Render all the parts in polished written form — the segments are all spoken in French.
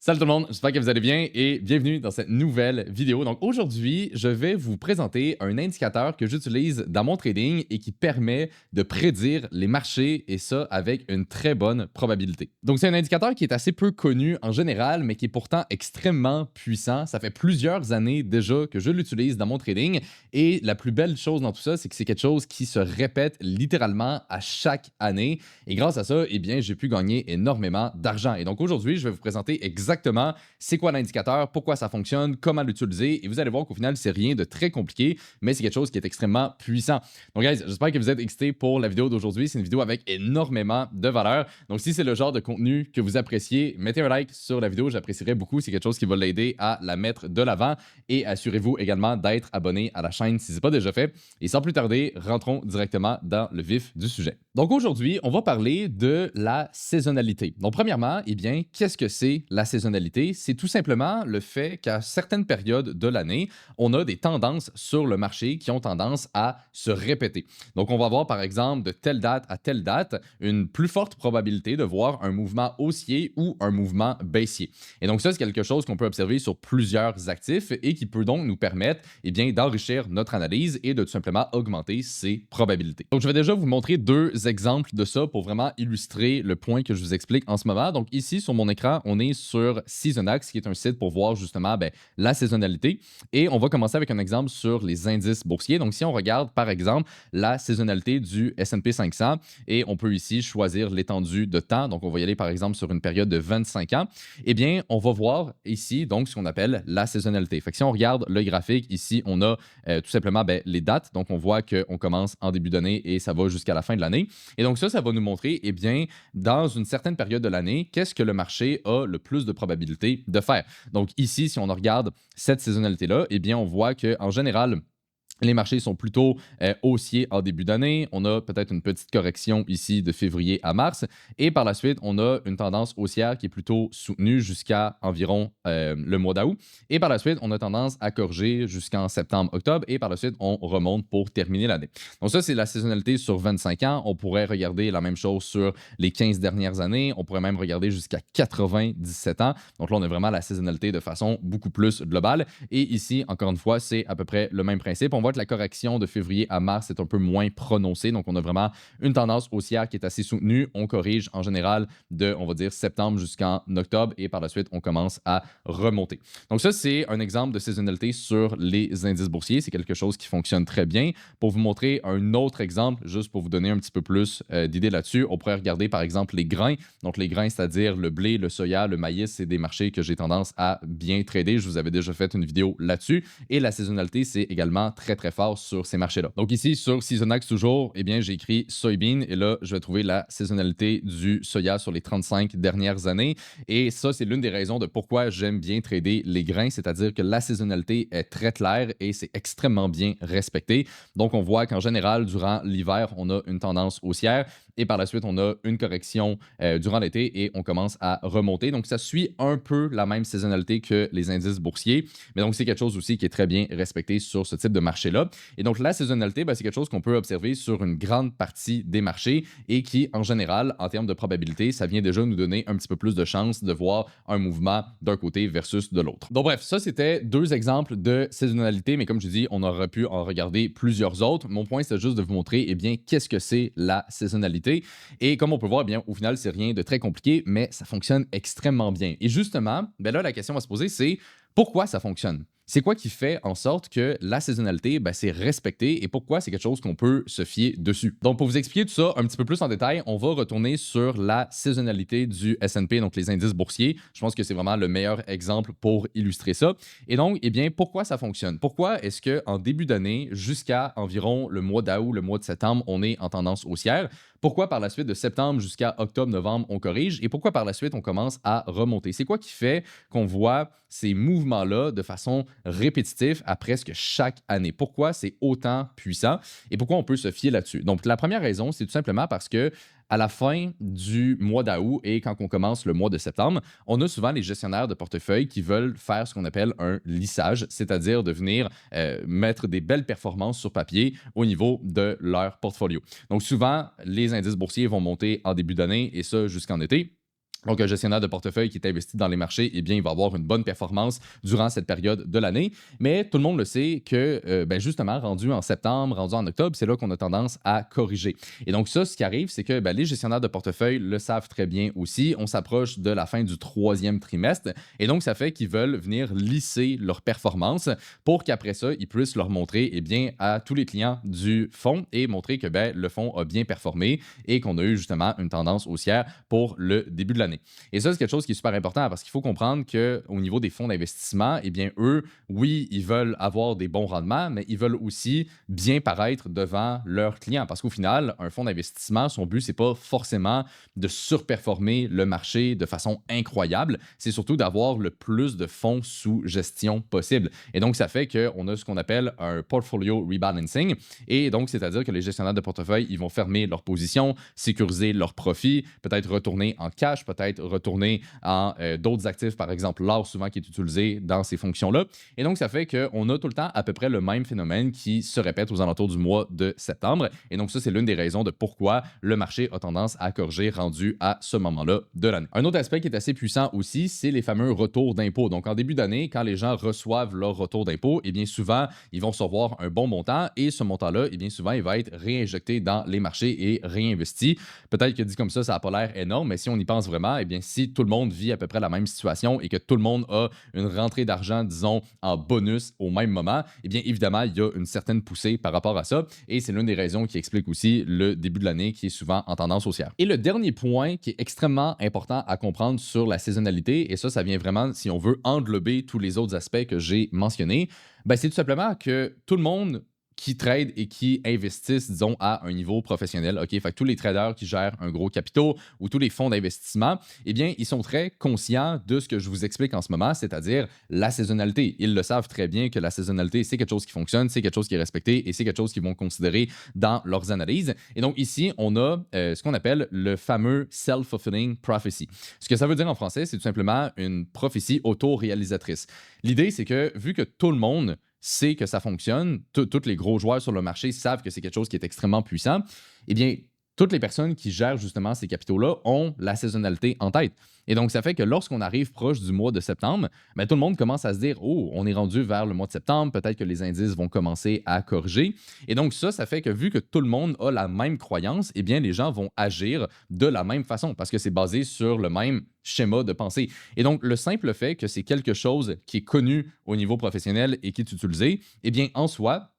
Salut tout le monde, j'espère que vous allez bien et bienvenue dans cette nouvelle vidéo. Donc aujourd'hui, je vais vous présenter un indicateur que j'utilise dans mon trading et qui permet de prédire les marchés et ça avec une très bonne probabilité. Donc c'est un indicateur qui est assez peu connu en général, mais qui est pourtant extrêmement puissant. Ça fait plusieurs années déjà que je l'utilise dans mon trading et la plus belle chose dans tout ça, c'est que c'est quelque chose qui se répète littéralement à chaque année et grâce à ça, eh bien, j'ai pu gagner énormément d'argent. Et donc aujourd'hui, je vais vous présenter exactement c'est quoi l'indicateur, pourquoi ça fonctionne, comment l'utiliser. Et vous allez voir qu'au final, c'est rien de très compliqué, mais c'est quelque chose qui est extrêmement puissant. Donc, guys, j'espère que vous êtes excités pour la vidéo d'aujourd'hui. C'est une vidéo avec énormément de valeur. Donc, si c'est le genre de contenu que vous appréciez, mettez un like sur la vidéo. J'apprécierais beaucoup. C'est quelque chose qui va l'aider à la mettre de l'avant. Et assurez-vous également d'être abonné à la chaîne si ce n'est pas déjà fait. Et sans plus tarder, rentrons directement dans le vif du sujet. Donc, aujourd'hui, on va parler de la saisonnalité. Donc, premièrement, eh bien, qu'est-ce que c'est la saisonnalité? C'est tout simplement le fait qu'à certaines périodes de l'année, on a des tendances sur le marché qui ont tendance à se répéter. Donc, on va avoir par exemple de telle date à telle date une plus forte probabilité de voir un mouvement haussier ou un mouvement baissier. Et donc, ça, c'est quelque chose qu'on peut observer sur plusieurs actifs et qui peut donc nous permettre eh bien, d'enrichir notre analyse et de tout simplement augmenter ses probabilités. Donc, je vais déjà vous montrer deux exemples de ça pour vraiment illustrer le point que je vous explique en ce moment. Donc, ici, sur mon écran, on est sur Seasonax, qui est un site pour voir justement la saisonnalité. Et on va commencer avec un exemple sur les indices boursiers. Donc, si on regarde, par exemple, la saisonnalité du S&P 500, et on peut ici choisir l'étendue de temps. Donc, on va y aller, par exemple, sur une période de 25 ans. Eh bien, on va voir ici, donc, ce qu'on appelle la saisonnalité. Fait que si on regarde le graphique, ici, on a tout simplement les dates. Donc, on voit qu'on commence en début d'année et ça va jusqu'à la fin de l'année. Et donc, ça va nous montrer, eh bien, dans une certaine période de l'année, qu'est-ce que le marché a le plus de probabilité de faire. Donc ici, si on regarde cette saisonnalité-là, eh bien, on voit qu'en général, les marchés sont plutôt haussiers en début d'année. On a peut-être une petite correction ici de février à mars. Et par la suite, on a une tendance haussière qui est plutôt soutenue jusqu'à environ le mois d'août. Et par la suite, on a tendance à corriger jusqu'en septembre-octobre. Et par la suite, on remonte pour terminer l'année. Donc ça, c'est la saisonnalité sur 25 ans. On pourrait regarder la même chose sur les 15 dernières années. On pourrait même regarder jusqu'à 97 ans. Donc là, on a vraiment la saisonnalité de façon beaucoup plus globale. Et ici, encore une fois, c'est à peu près le même principe. On voit que la correction de février à mars est un peu moins prononcée. Donc, on a vraiment une tendance haussière qui est assez soutenue. On corrige en général de, on va dire, septembre jusqu'en octobre et par la suite, on commence à remonter. Donc, ça, c'est un exemple de saisonnalité sur les indices boursiers. C'est quelque chose qui fonctionne très bien. Pour vous montrer un autre exemple, juste pour vous donner un petit peu plus d'idées là-dessus, on pourrait regarder par exemple les grains. Donc, les grains, c'est-à-dire le blé, le soya, le maïs, c'est des marchés que j'ai tendance à bien trader. Je vous avais déjà fait une vidéo là-dessus. Et la saisonnalité, c'est également très fort sur ces marchés-là. Donc ici, sur Seasonax toujours, eh bien, j'ai écrit soybean et là, je vais trouver la saisonnalité du soya sur les 35 dernières années. Et ça, c'est l'une des raisons de pourquoi j'aime bien trader les grains, c'est-à-dire que la saisonnalité est très claire et c'est extrêmement bien respecté. Donc, on voit qu'en général, durant l'hiver, on a une tendance haussière et par la suite, on a une correction durant l'été et on commence à remonter. Donc, ça suit un peu la même saisonnalité que les indices boursiers, mais donc c'est quelque chose aussi qui est très bien respecté sur ce type de marché-là. Et donc, la saisonnalité, c'est quelque chose qu'on peut observer sur une grande partie des marchés et qui, en général, en termes de probabilité, ça vient déjà nous donner un petit peu plus de chance de voir un mouvement d'un côté versus de l'autre. Donc, bref, ça, c'était deux exemples de saisonnalité, mais comme je dis, on aurait pu en regarder plusieurs autres. Mon point, c'est juste de vous montrer, eh bien, qu'est-ce que c'est la saisonnalité. Et comme on peut voir, eh bien, au final, c'est rien de très compliqué, mais ça fonctionne extrêmement bien. Et justement, là, la question à se poser, c'est pourquoi ça fonctionne? C'est quoi qui fait en sorte que la saisonnalité, c'est respecté et pourquoi c'est quelque chose qu'on peut se fier dessus? Donc, pour vous expliquer tout ça un petit peu plus en détail, on va retourner sur la saisonnalité du S&P, donc les indices boursiers. Je pense que c'est vraiment le meilleur exemple pour illustrer ça. Et donc, eh bien, pourquoi ça fonctionne? Pourquoi est-ce qu'en début d'année, jusqu'à environ le mois d'août, le mois de septembre, on est en tendance haussière? Pourquoi par la suite, de septembre jusqu'à octobre-novembre, on corrige? Et pourquoi par la suite, on commence à remonter? C'est quoi qui fait qu'on voit ces mouvements-là de façon répétitive à presque chaque année? Pourquoi c'est autant puissant et pourquoi on peut se fier là-dessus? Donc, la première raison, c'est tout simplement parce que à la fin du mois d'août et quand on commence le mois de septembre, on a souvent les gestionnaires de portefeuille qui veulent faire ce qu'on appelle un lissage, c'est-à-dire de venir mettre des belles performances sur papier au niveau de leur portfolio. Donc souvent, les indices boursiers vont monter en début d'année et ça jusqu'en été. Donc, un gestionnaire de portefeuille qui est investi dans les marchés, eh bien, il va avoir une bonne performance durant cette période de l'année. Mais tout le monde le sait que, ben, justement, rendu en septembre, rendu en octobre, c'est là qu'on a tendance à corriger. Et donc, ça, ce qui arrive, c'est que ben, les gestionnaires de portefeuille le savent très bien aussi. On s'approche de la fin du troisième trimestre. Et donc, ça fait qu'ils veulent venir lisser leur performance pour qu'après ça, ils puissent leur montrer eh bien, à tous les clients du fonds et montrer que ben, le fonds a bien performé et qu'on a eu justement une tendance haussière pour le début de l'année. Et ça, c'est quelque chose qui est super important parce qu'il faut comprendre qu'au niveau des fonds d'investissement, eh bien, eux, oui, ils veulent avoir des bons rendements, mais ils veulent aussi bien paraître devant leurs clients. Parce qu'au final, un fonds d'investissement, son but, c'est pas forcément de surperformer le marché de façon incroyable, c'est surtout d'avoir le plus de fonds sous gestion possible. Et donc, ça fait qu'on a ce qu'on appelle un portfolio rebalancing. Et donc, c'est-à-dire que les gestionnaires de portefeuille, ils vont fermer leurs positions, sécuriser leurs profits, peut-être retourner en cash, peut-être retourner en d'autres actifs, par exemple l'or souvent qui est utilisé dans ces fonctions-là. Et donc, ça fait qu'on a tout le temps à peu près le même phénomène qui se répète aux alentours du mois de septembre. Et donc, ça, c'est l'une des raisons de pourquoi le marché a tendance à corriger rendu à ce moment-là de l'année. Un autre aspect qui est assez puissant aussi, c'est les fameux retours d'impôts. Donc, en début d'année, quand les gens reçoivent leur retour d'impôts, eh bien souvent, ils vont recevoir un bon montant et ce montant-là, eh bien souvent, il va être réinjecté dans les marchés et réinvesti. Peut-être que dit comme ça n'a pas l'air énorme, mais si on y pense vraiment, eh bien, si tout le monde vit à peu près la même situation et que tout le monde a une rentrée d'argent, disons, en bonus au même moment, eh bien, évidemment, il y a une certaine poussée par rapport à ça. Et c'est l'une des raisons qui explique aussi le début de l'année qui est souvent en tendance haussière. Et le dernier point qui est extrêmement important à comprendre sur la saisonnalité, et ça vient vraiment, si on veut, englober tous les autres aspects que j'ai mentionnés, ben, c'est tout simplement que tout le monde qui trade et qui investissent, disons, à un niveau professionnel. OK? Fait que tous les traders qui gèrent un gros capital ou tous les fonds d'investissement, eh bien, ils sont très conscients de ce que je vous explique en ce moment, c'est-à-dire la saisonnalité. Ils le savent très bien que la saisonnalité, c'est quelque chose qui fonctionne, c'est quelque chose qui est respecté et c'est quelque chose qu'ils vont considérer dans leurs analyses. Et donc, ici, on a ce qu'on appelle le fameux self-fulfilling prophecy. Ce que ça veut dire en français, c'est tout simplement une prophétie auto-réalisatrice. L'idée, c'est que vu que tout le monde sait que ça fonctionne, tous les gros joueurs sur le marché savent que c'est quelque chose qui est extrêmement puissant, eh bien, toutes les personnes qui gèrent justement ces capitaux-là ont la saisonnalité en tête. Et donc, ça fait que lorsqu'on arrive proche du mois de septembre, ben, tout le monde commence à se dire, oh, on est rendu vers le mois de septembre, peut-être que les indices vont commencer à corriger. Et donc, ça fait que vu que tout le monde a la même croyance, eh bien, les gens vont agir de la même façon parce que c'est basé sur le même schéma de pensée. Et donc, le simple fait que c'est quelque chose qui est connu au niveau professionnel et qui est utilisé, eh bien, en soi,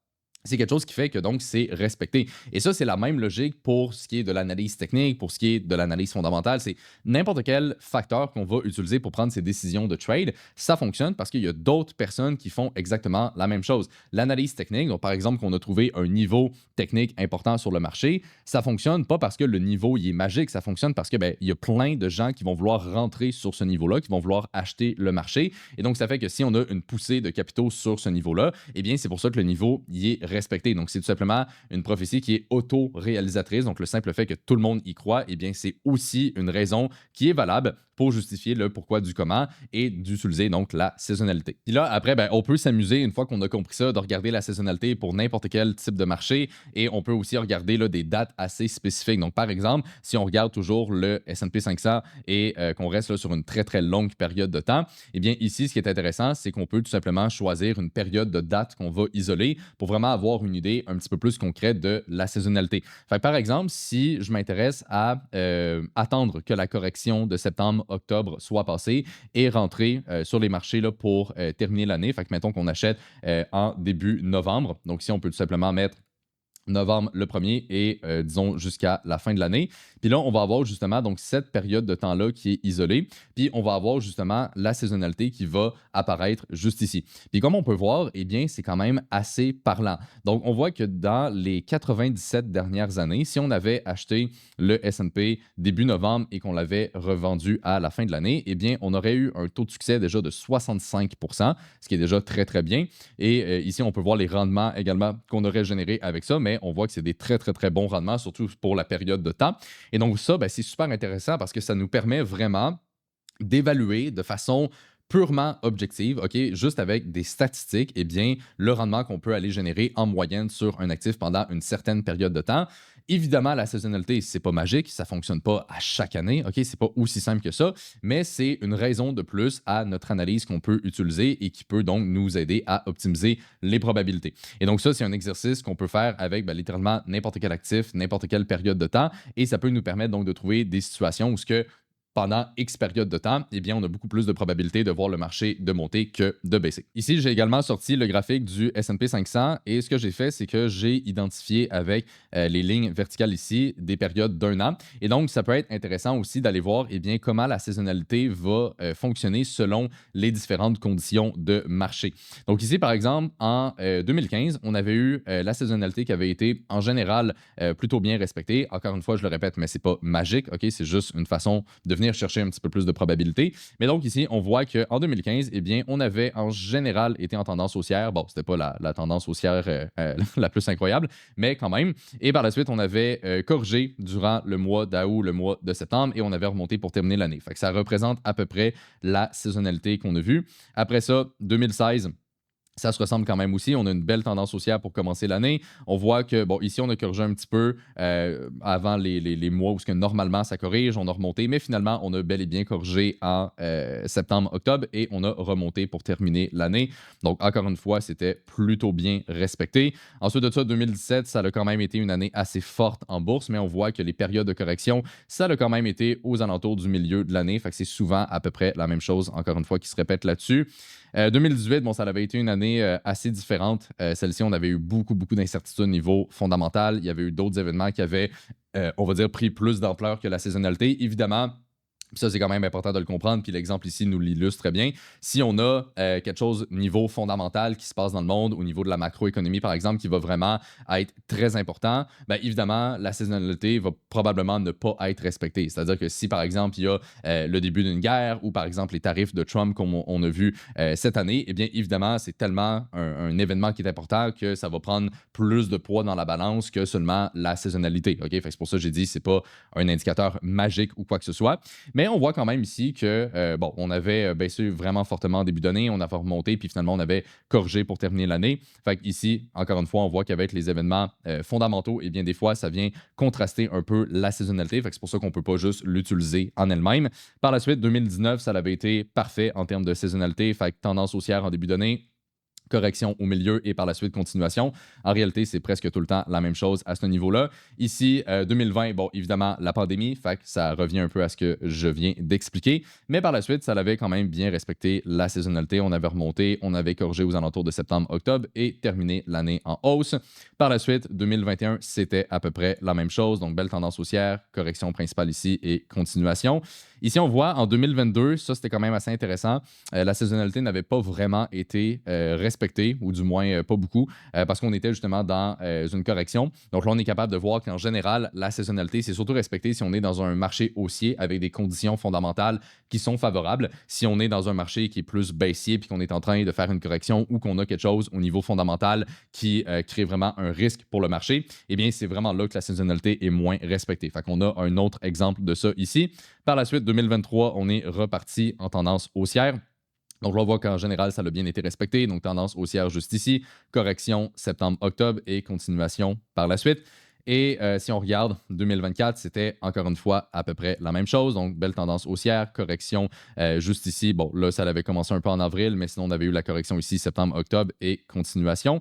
c'est quelque chose qui fait que donc c'est respecté. Et ça, c'est la même logique pour ce qui est de l'analyse technique, pour ce qui est de l'analyse fondamentale. C'est n'importe quel facteur qu'on va utiliser pour prendre ces décisions de trade, ça fonctionne parce qu'il y a d'autres personnes qui font exactement la même chose. L'analyse technique, donc par exemple qu'on a trouvé un niveau technique important sur le marché, ça fonctionne pas parce que le niveau il est magique, ça fonctionne parce que ben, il y a plein de gens qui vont vouloir rentrer sur ce niveau-là, qui vont vouloir acheter le marché. Et donc, ça fait que si on a une poussée de capitaux sur ce niveau-là, eh bien, c'est pour ça que le niveau y est respecté. Donc, c'est tout simplement une prophétie qui est auto-réalisatrice. Donc, le simple fait que tout le monde y croit, eh bien, c'est aussi une raison qui est valable pour justifier le pourquoi du comment et d'utiliser donc la saisonnalité. Puis là, après, ben, on peut s'amuser, une fois qu'on a compris ça, de regarder la saisonnalité pour n'importe quel type de marché et on peut aussi regarder là, des dates assez spécifiques. Donc, par exemple, si on regarde toujours le S&P 500 et qu'on reste là, sur une très, très longue période de temps, eh bien, ici, ce qui est intéressant, c'est qu'on peut tout simplement choisir une période de date qu'on va isoler pour vraiment avoir une idée un petit peu plus concrète de la saisonnalité. Fait que, par exemple, si je m'intéresse à attendre que la correction de septembre-octobre soit passée et rentrer sur les marchés là, pour terminer l'année, fait que mettons qu'on achète en début novembre. Donc, si on peut tout simplement mettre novembre le 1er et disons jusqu'à la fin de l'année. Puis là, on va avoir justement donc cette période de temps-là qui est isolée. Puis on va avoir justement la saisonnalité qui va apparaître juste ici. Puis comme on peut voir, eh bien, c'est quand même assez parlant. Donc on voit que dans les 97 dernières années, si on avait acheté le S&P début novembre et qu'on l'avait revendu à la fin de l'année, eh bien, on aurait eu un taux de succès déjà de 65 ce qui est déjà très, très bien. Et ici, on peut voir les rendements également qu'on aurait générés avec ça, mais on voit que c'est des très, très, très bons rendements, surtout pour la période de temps. Et donc, ça, ben, c'est super intéressant parce que ça nous permet vraiment d'évaluer de façon purement objective, OK, juste avec des statistiques, eh bien, le rendement qu'on peut aller générer en moyenne sur un actif pendant une certaine période de temps. Évidemment, la saisonnalité, c'est pas magique, ça fonctionne pas à chaque année, OK? C'est pas aussi simple que ça, mais c'est une raison de plus à notre analyse qu'on peut utiliser et qui peut donc nous aider à optimiser les probabilités. Et donc ça, c'est un exercice qu'on peut faire avec littéralement n'importe quel actif, n'importe quelle période de temps, et ça peut nous permettre donc de trouver des situations où ce que pendant X période de temps, eh bien, on a beaucoup plus de probabilité de voir le marché de monter que de baisser. Ici, j'ai également sorti le graphique du S&P 500 et ce que j'ai fait, c'est que j'ai identifié avec les lignes verticales ici des périodes d'un an. Et donc, ça peut être intéressant aussi d'aller voir eh bien, comment la saisonnalité va fonctionner selon les différentes conditions de marché. Donc ici, par exemple, en 2015, on avait eu la saisonnalité qui avait été en général plutôt bien respectée. Encore une fois, je le répète, mais c'est pas magique, ok? C'est juste une façon de venir chercher un petit peu plus de probabilité. Mais donc ici, on voit qu'en 2015, eh bien, on avait en général été en tendance haussière. Bon, c'était pas la tendance haussière la plus incroyable, mais quand même. Et par la suite, on avait corrigé durant le mois d'août, le mois de septembre, et on avait remonté pour terminer l'année. Fait que ça représente à peu près la saisonnalité qu'on a vue. Après ça, 2016, ça se ressemble quand même aussi. On a une belle tendance haussière pour commencer l'année. On voit que, bon, ici, on a corrigé un petit peu avant les mois où ce que normalement ça corrige. On a remonté, mais finalement, on a bel et bien corrigé en septembre, octobre et on a remonté pour terminer l'année. Donc, encore une fois, c'était plutôt bien respecté. Ensuite de ça, 2017, ça a quand même été une année assez forte en bourse, mais on voit que les périodes de correction, ça a quand même été aux alentours du milieu de l'année. Fait que c'est souvent à peu près la même chose, encore une fois, qui se répète là-dessus. 2018, bon, ça avait été une année assez différente. Celle-ci, on avait eu beaucoup, beaucoup d'incertitudes au niveau fondamental. Il y avait eu d'autres événements qui avaient, on va dire, pris plus d'ampleur que la saisonnalité. Évidemment, ça, c'est quand même important de le comprendre, puis l'exemple ici nous l'illustre très bien. Si on a quelque chose au niveau fondamental qui se passe dans le monde, au niveau de la macroéconomie, par exemple, qui va vraiment être très important, bien évidemment, la saisonnalité va probablement ne pas être respectée. C'est-à-dire que si, par exemple, il y a le début d'une guerre ou, par exemple, les tarifs de Trump comme on a vu cette année, eh bien, évidemment, c'est tellement un événement qui est important que ça va prendre plus de poids dans la balance que seulement la saisonnalité. OK? Fait que c'est pour ça que j'ai dit que ce n'est pas un indicateur magique ou quoi que ce soit. Mais on voit quand même ici que, bon, on avait baissé vraiment fortement en début d'année, on avait remonté, puis finalement, on avait corrigé pour terminer l'année. Fait ici, encore une fois, on voit qu'avec les événements fondamentaux, eh bien, des fois, ça vient contraster un peu la saisonnalité. Fait que c'est pour ça qu'on ne peut pas juste l'utiliser en elle-même. Par la suite, 2019, ça avait été parfait en termes de saisonnalité. Fait que tendance haussière en début d'année, correction au milieu et par la suite continuation. En réalité, c'est presque tout le temps la même chose à ce niveau-là. Ici, 2020, bon, évidemment, la pandémie, fait que ça revient un peu à ce que je viens d'expliquer, mais par la suite, ça avait quand même bien respecté la saisonnalité. On avait remonté, on avait corrigé aux alentours de septembre-octobre et terminé l'année en hausse. Par la suite, 2021, c'était à peu près la même chose, donc belle tendance haussière, correction principale ici et continuation. Ici, on voit en 2022, ça c'était quand même assez intéressant, la saisonnalité n'avait pas vraiment été respectée, ou du moins pas beaucoup, parce qu'on était justement dans une correction. Donc là, on est capable de voir qu'en général, la saisonnalité, c'est surtout respecté si on est dans un marché haussier avec des conditions fondamentales qui sont favorables. Si on est dans un marché qui est plus baissier puis qu'on est en train de faire une correction ou qu'on a quelque chose au niveau fondamental qui crée vraiment un risque pour le marché, eh bien, c'est vraiment là que la saisonnalité est moins respectée. Fait qu'on a un autre exemple de ça ici. Par la suite, 2023, on est reparti en tendance haussière. Donc là, on voit qu'en général, ça a bien été respecté. Donc, tendance haussière juste ici, correction septembre-octobre et continuation par la suite. Et si on regarde 2024, c'était encore une fois à peu près la même chose. Donc, belle tendance haussière, correction juste ici. Bon, là, ça avait commencé un peu en avril, mais sinon, on avait eu la correction ici, septembre-octobre et continuation.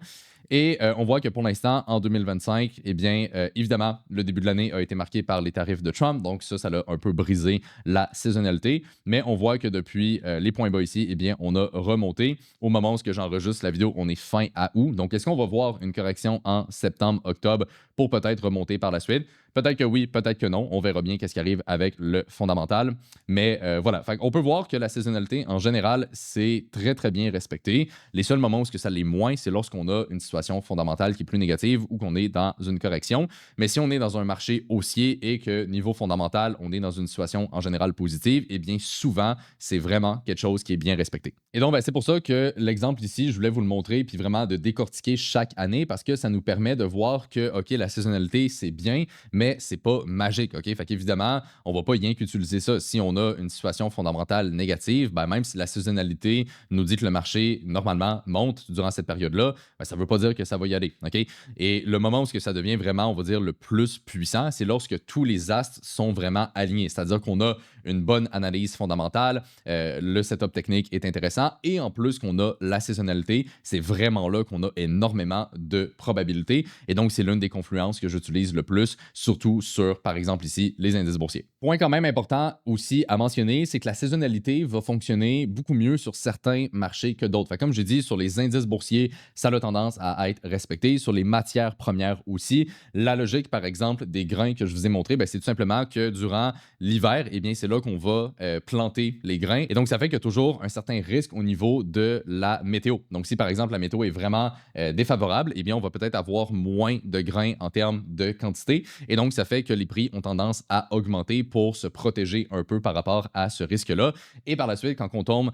Et on voit que pour l'instant, en 2025, eh bien, évidemment, le début de l'année a été marqué par les tarifs de Trump. Donc, ça a un peu brisé la saisonnalité. Mais on voit que depuis les points bas ici, eh bien, on a remonté. Au moment où j'enregistre la vidéo, on est fin à août. Donc, est-ce qu'on va voir une correction en septembre, octobre pour peut-être remonter par la suite? Peut-être que oui, peut-être que non. On verra bien qu'est-ce qui arrive avec le fondamental. Mais voilà, on peut voir que la saisonnalité, en général, c'est très, très bien respecté. Les seuls moments où ça l'est moins, c'est lorsqu'on a une situation fondamentale qui est plus négative ou qu'on est dans une correction. Mais si on est dans un marché haussier et que niveau fondamental, on est dans une situation en général positive, eh bien souvent, c'est vraiment quelque chose qui est bien respecté. Et donc, c'est pour ça que l'exemple ici, je voulais vous le montrer, puis vraiment de décortiquer chaque année parce que ça nous permet de voir que, OK, la saisonnalité, c'est bien, mais c'est pas magique, OK? Fait qu'évidemment, on va pas rien qu'utiliser ça. Si on a une situation fondamentale négative, ben, même si la saisonnalité nous dit que le marché, normalement, monte durant cette période-là, ben, ça veut pas dire que ça va y aller, OK? Et le moment où ce que ça devient vraiment, on va dire, le plus puissant, c'est lorsque tous les astres sont vraiment alignés. C'est-à-dire qu'on a une bonne analyse fondamentale, le setup technique est intéressant et en plus qu'on a la saisonnalité, c'est vraiment là qu'on a énormément de probabilités et donc c'est l'une des confluences que j'utilise le plus, surtout sur, par exemple ici, les indices boursiers. Point quand même important aussi à mentionner, c'est que la saisonnalité va fonctionner beaucoup mieux sur certains marchés que d'autres. Fait comme j'ai dit, sur les indices boursiers, ça a tendance à être respecté. Sur les matières premières aussi. La logique, par exemple, des grains que je vous ai montré, ben, c'est tout simplement que durant l'hiver, eh bien, c'est là qu'on va planter les grains. Et donc, ça fait qu'il y a toujours un certain risque au niveau de la météo. Donc, si par exemple la météo est vraiment défavorable, eh bien, on va peut-être avoir moins de grains en termes de quantité. Et donc, ça fait que les prix ont tendance à augmenter pour se protéger un peu par rapport à ce risque-là. Et par la suite, quand on tombe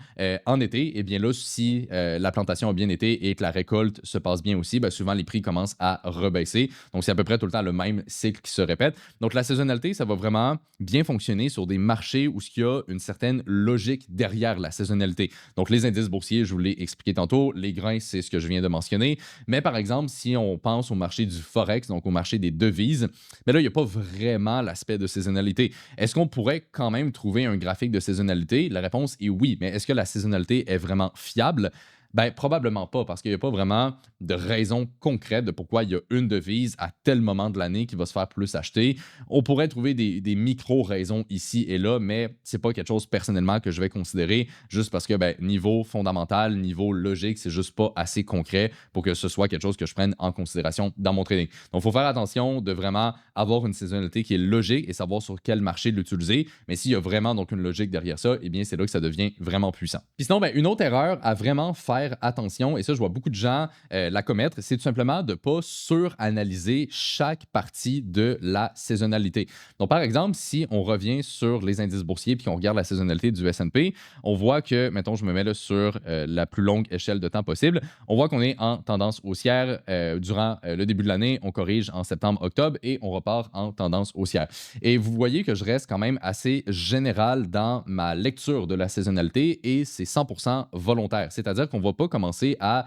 en été, eh bien là, si la plantation a bien été et que la récolte se passe bien aussi, ben, souvent les prix commencent à rebaisser. Donc, c'est à peu près tout le temps le même cycle qui se répète. Donc, la saisonnalité, ça va vraiment bien fonctionner sur des marchés où il y a une certaine logique derrière la saisonnalité. Donc, les indices boursiers, je vous l'ai expliqué tantôt. Les grains, c'est ce que je viens de mentionner. Mais par exemple, si on pense au marché du Forex, donc au marché des devises, mais là, il n'y a pas vraiment l'aspect de saisonnalité. Est-ce qu'on pourrait quand même trouver un graphique de saisonnalité? La réponse est oui. Mais est-ce que la saisonnalité est vraiment fiable? Ben, probablement pas, parce qu'il n'y a pas vraiment de raison concrète de pourquoi il y a une devise à tel moment de l'année qui va se faire plus acheter. On pourrait trouver des micro-raisons ici et là, mais c'est pas quelque chose personnellement que je vais considérer juste parce que ben, niveau fondamental, niveau logique, c'est juste pas assez concret pour que ce soit quelque chose que je prenne en considération dans mon trading. Donc, il faut faire attention de vraiment avoir une saisonnalité qui est logique et savoir sur quel marché l'utiliser. Mais s'il y a vraiment donc une logique derrière ça, eh bien, c'est là que ça devient vraiment puissant. Puis sinon, ben, une autre erreur à vraiment faire attention, et ça, je vois beaucoup de gens la commettre, c'est tout simplement de ne pas suranalyser chaque partie de la saisonnalité. Donc, par exemple, si on revient sur les indices boursiers puis qu'on regarde la saisonnalité du S&P, on voit que, mettons, je me mets là sur la plus longue échelle de temps possible, on voit qu'on est en tendance haussière durant le début de l'année, on corrige en septembre-octobre et on repart en tendance haussière. Et vous voyez que je reste quand même assez général dans ma lecture de la saisonnalité et c'est 100% volontaire. C'est-à-dire qu'on ne va pas commencer à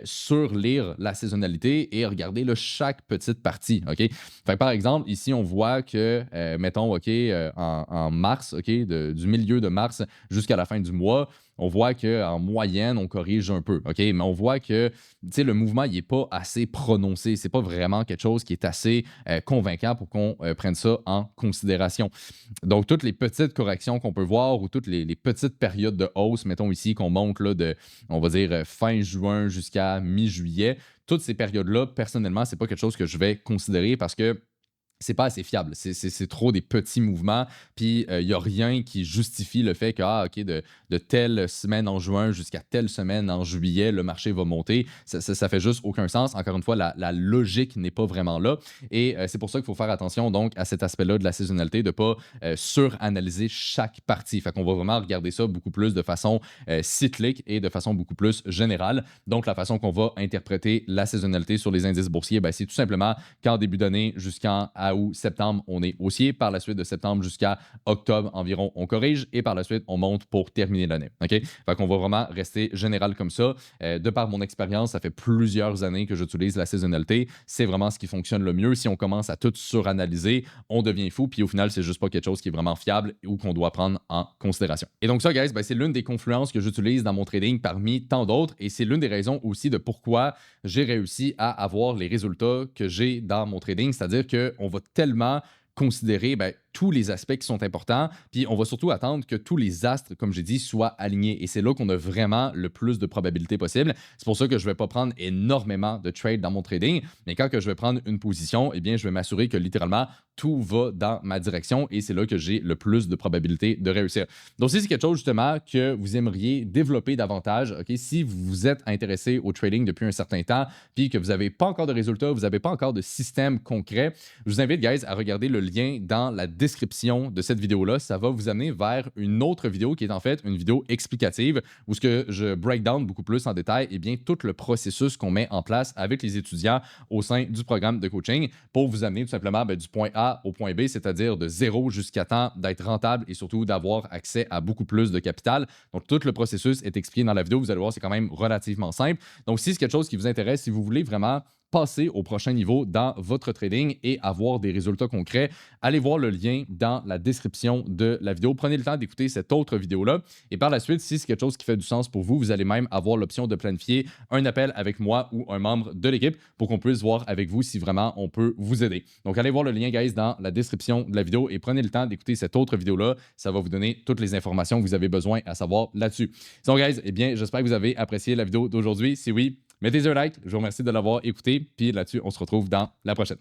surlire la saisonnalité et regarder là, chaque petite partie. OK? Fait que, par exemple, ici, on voit que, mettons, OK, en mars, OK, du milieu de mars jusqu'à la fin du mois, on voit qu'en moyenne, on corrige un peu, OK? Mais on voit que le mouvement n'est pas assez prononcé. C'est pas vraiment quelque chose qui est assez convaincant pour qu'on prenne ça en considération. Donc, toutes les petites corrections qu'on peut voir ou toutes les petites périodes de hausse, mettons ici qu'on monte là, de, on va dire, fin juin jusqu'à mi-juillet, toutes ces périodes-là, personnellement, c'est pas quelque chose que je vais considérer parce que c'est pas assez fiable. C'est trop des petits mouvements. Puis, il n'y a rien qui justifie le fait que, ah, OK, de telle semaine en juin jusqu'à telle semaine en juillet, le marché va monter. Ça fait juste aucun sens. Encore une fois, la logique n'est pas vraiment là. Et c'est pour ça qu'il faut faire attention donc à cet aspect-là de la saisonnalité, de ne pas suranalyser chaque partie. Fait qu'on va vraiment regarder ça beaucoup plus de façon cyclique et de façon beaucoup plus générale. Donc, la façon qu'on va interpréter la saisonnalité sur les indices boursiers, ben, c'est tout simplement qu'en début d'année jusqu'en août, septembre, on est haussier. Par la suite, de septembre jusqu'à octobre environ, on corrige. Et par la suite, on monte pour terminer l'année. OK? Fait qu'on va vraiment rester général comme ça. De par mon expérience, ça fait plusieurs années que j'utilise la saisonnalité. C'est vraiment ce qui fonctionne le mieux. Si on commence à tout suranalyser, on devient fou. Puis au final, c'est juste pas quelque chose qui est vraiment fiable ou qu'on doit prendre en considération. Et donc ça, guys, ben, c'est l'une des confluences que j'utilise dans mon trading parmi tant d'autres. Et c'est l'une des raisons aussi de pourquoi j'ai réussi à avoir les résultats que j'ai dans mon trading. C'est-à-dire qu'on va tellement considérer ben, tous les aspects qui sont importants, puis on va surtout attendre que tous les astres, comme j'ai dit, soient alignés. Et c'est là qu'on a vraiment le plus de probabilités possible. C'est pour ça que je ne vais pas prendre énormément de trades dans mon trading, mais quand que je vais prendre une position, eh bien, je vais m'assurer que littéralement, tout va dans ma direction et c'est là que j'ai le plus de probabilités de réussir. Donc, si c'est quelque chose justement que vous aimeriez développer davantage, OK, si vous êtes intéressé au trading depuis un certain temps, puis que vous n'avez pas encore de résultats, vous n'avez pas encore de système concret, je vous invite, guys, à regarder le lien dans la description de cette vidéo-là, ça va vous amener vers une autre vidéo qui est en fait une vidéo explicative où ce que je break down beaucoup plus en détail bien tout le processus qu'on met en place avec les étudiants au sein du programme de coaching pour vous amener tout simplement du point A au point B, c'est-à-dire de zéro jusqu'à temps d'être rentable et surtout d'avoir accès à beaucoup plus de capital. Donc, tout le processus est expliqué dans la vidéo. Vous allez voir, c'est quand même relativement simple. Donc, si c'est quelque chose qui vous intéresse, si vous voulez vraiment passer au prochain niveau dans votre trading et avoir des résultats concrets, allez voir le lien dans la description de la vidéo. Prenez le temps d'écouter cette autre vidéo-là. Et par la suite, si c'est quelque chose qui fait du sens pour vous, vous allez même avoir l'option de planifier un appel avec moi ou un membre de l'équipe pour qu'on puisse voir avec vous si vraiment on peut vous aider. Donc, allez voir le lien, guys, dans la description de la vidéo et prenez le temps d'écouter cette autre vidéo-là. Ça va vous donner toutes les informations que vous avez besoin à savoir là-dessus. Donc, guys, j'espère que vous avez apprécié la vidéo d'aujourd'hui. Si oui, mettez un like. Je vous remercie de l'avoir écouté. Puis là-dessus, on se retrouve dans la prochaine.